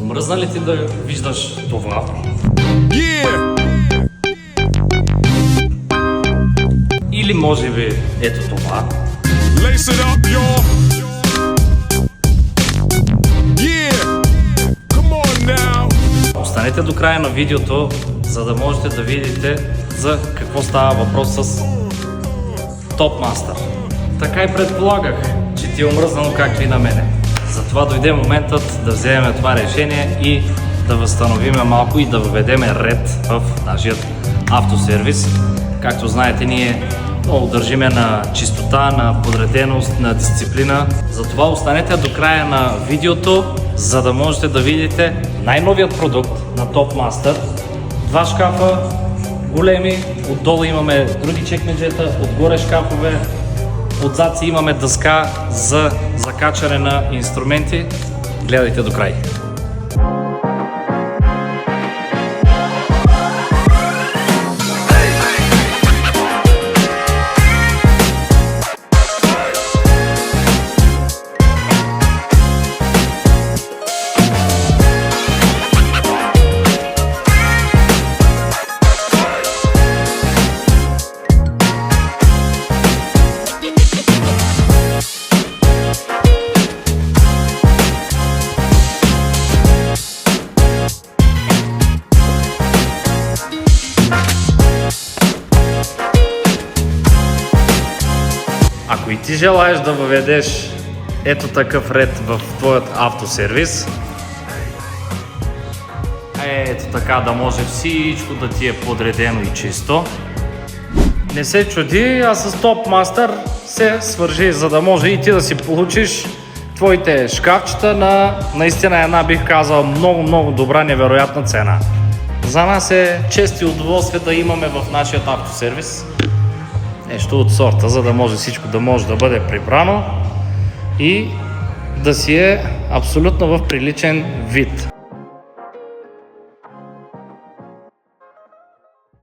Омръзна ли ти да виждаш това? Или може би ето това? Lace it up, y'all. Yeah, come on now. Останете до края на видеото, за да можете да видите за какво става въпрос с Topmaster. Така и предполагах, че ти е омръзнало както и на мене. Затова дойде моментът да вземем това решение и да възстановим малко и да въведем ред в нашия автосервис. Както знаете, ние много държиме на чистота, на подреденост, на дисциплина. Затова останете до края на видеото, за да можете да видите най-новият продукт на Topmaster. Два шкафа, големи, отдолу имаме други чекмеджета, отгоре шкафове, отзад си имаме дъска за закачане на инструменти. Гледайте до край. Ако и ти желаеш да въведеш ето такъв ред в твоят автосервис, ето така да може всичко да ти е подредено и чисто, не се чуди, а с Topmaster се свържи, за да може и ти да си получиш твоите шкафчета на наистина една, бих казал, много добра, невероятна цена. За нас е чест и удоволствие да имаме в нашия автосервис нещо от сорта, за да може всичко да може да бъде прибрано и да си е абсолютно в приличен вид.